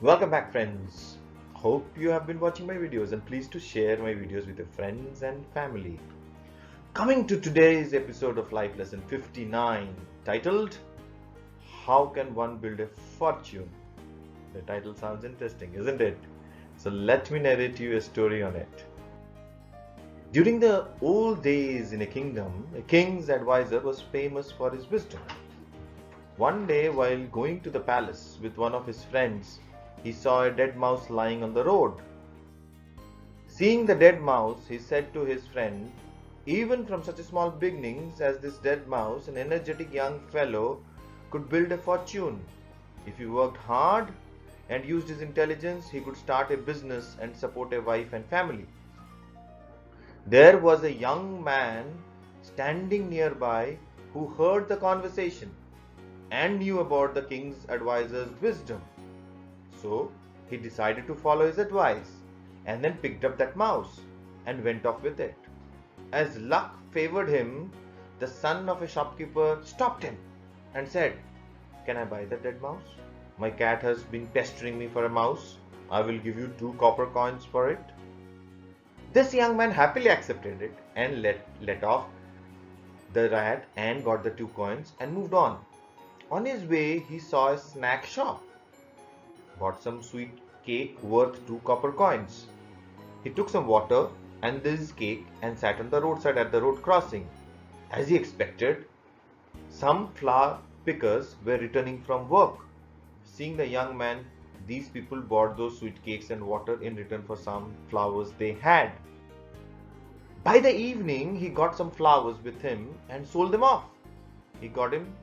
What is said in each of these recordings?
Welcome back, friends. Hope you have been watching my videos and pleased to share my videos with your friends and family. Coming to today's episode of Life Lesson 59, titled How Can One Build a Fortune? The title sounds interesting, isn't it? So let me narrate you a story on it. During the old days in a kingdom, a king's advisor was famous for his wisdom. One day, while going to the palace with one of his friends, he saw a dead mouse lying on the road. Seeing the dead mouse, he said to his friend, "Even from such a small beginnings as this dead mouse, an energetic young fellow could build a fortune. If he worked hard and used his intelligence, he could start a business and support a wife and family." There was a young man standing nearby who heard the conversation and knew about the king's advisor's wisdom. So he decided to follow his advice and then picked up that mouse and went off with it. As luck favored him, the son of a shopkeeper stopped him and said, "Can I buy the dead mouse? My cat has been pestering me for a mouse. I will give you 2 copper coins for it." This young man happily accepted it and let off the rat and got the 2 coins and moved on. On his way, he saw a snack shop, bought some sweet cake worth 2 copper coins. He took some water and this cake and sat on the roadside at the road crossing. As he expected, some flower pickers were returning from work. Seeing the young man, these people bought those sweet cakes and water in return for some flowers they had. By the evening, he got some flowers with him and sold them off. He got him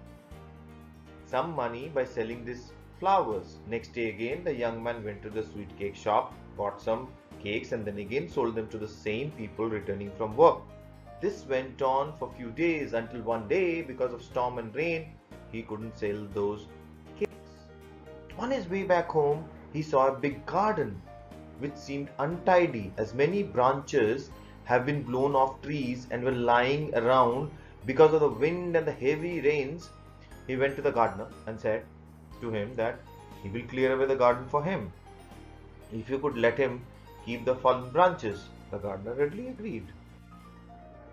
some money by selling these flowers. Next day again, the young man went to the sweet cake shop, bought some cakes and then again sold them to the same people returning from work. This went on for a few days until one day, because of storm and rain, he couldn't sell those cakes. On his way back home, he saw a big garden which seemed untidy, as many branches have been blown off trees and were lying around because of the wind and the heavy rains. He went to the gardener and said to him that he will clear away the garden for him if you could let him keep the fallen branches. The gardener readily agreed.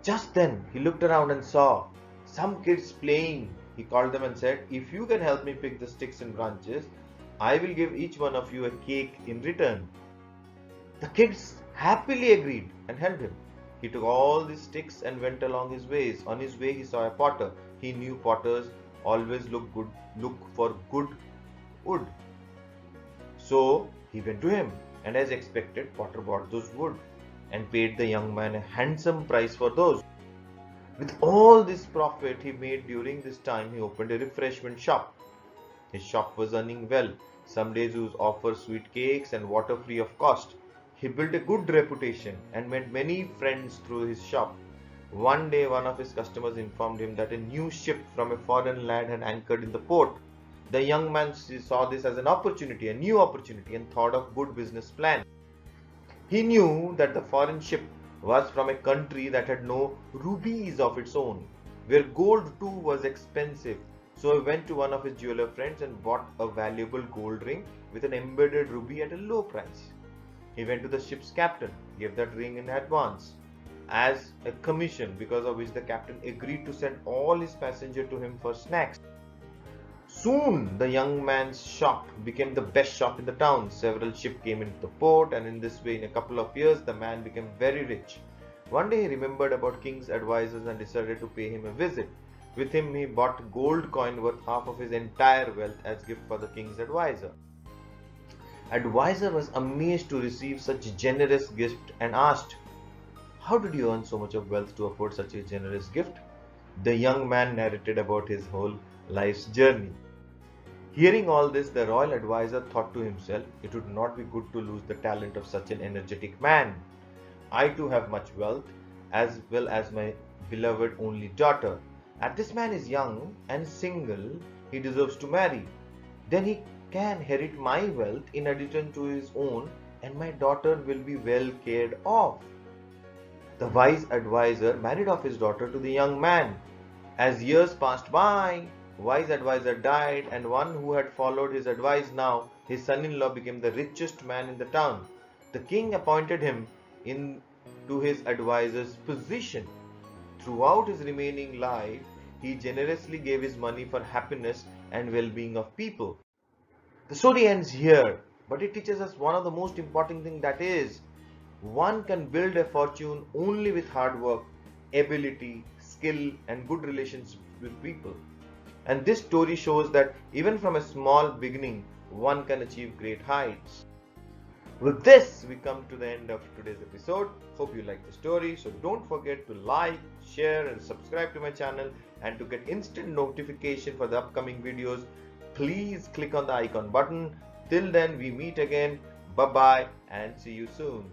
Just then he looked around and saw some kids playing. He called them and said, "If you can help me pick the sticks and branches, I will give each one of you a cake in return." The kids happily agreed and helped him. He took all the sticks and went along his ways. On his way, he saw a potter. He knew potters always look for good wood. So he went to him, and as expected, Potter bought those wood and paid the young man a handsome price for those. With all this profit he made during this time, he opened a refreshment shop. His shop was earning well. Some days he would offer sweet cakes and water free of cost. He built a good reputation and made many friends through his shop. One day, one of his customers informed him that a new ship from a foreign land had anchored in the port. The young man saw this as an opportunity, a new opportunity, and thought of good business plan. He knew that the foreign ship was from a country that had no rubies of its own, where gold too was expensive. So he went to one of his jeweler friends and bought a valuable gold ring with an embedded ruby at a low price. He went to the ship's captain, gave that ring in advance as a commission, because of which the captain agreed to send all his passengers to him for snacks. Soon the young man's shop became the best shop in the town. Several ships came into the port, and in this way, in a couple of years, the man became very rich. One day he remembered about king's advisors and decided to pay him a visit. With him he bought gold coin worth half of his entire wealth as gift for the king's advisor. Advisor was amazed to receive such generous gift and asked, "How did you earn so much of wealth to afford such a generous gift?" The young man narrated about his whole life's journey. Hearing all this, the royal advisor thought to himself, "It would not be good to lose the talent of such an energetic man. I too have much wealth, as well as my beloved only daughter. As this man is young and single, he deserves to marry. Then he can inherit my wealth in addition to his own, and my daughter will be well cared of." The wise advisor married off his daughter to the young man. As years passed by, wise advisor died, and one who had followed his advice now his son-in-law became the richest man in the town. The king appointed him to his advisor's position. Throughout his remaining life, he generously gave his money for happiness and well-being of people. The story ends here, but it teaches us one of the most important things, that is, one can build a fortune only with hard work, ability, skill, and good relations with people. And this story shows that even from a small beginning, one can achieve great heights. With this, we come to the end of today's episode. Hope you like the story. So don't forget to like, share, and subscribe to my channel. And to get instant notification for the upcoming videos, please click on the icon button. Till then, we meet again. Bye bye and see you soon.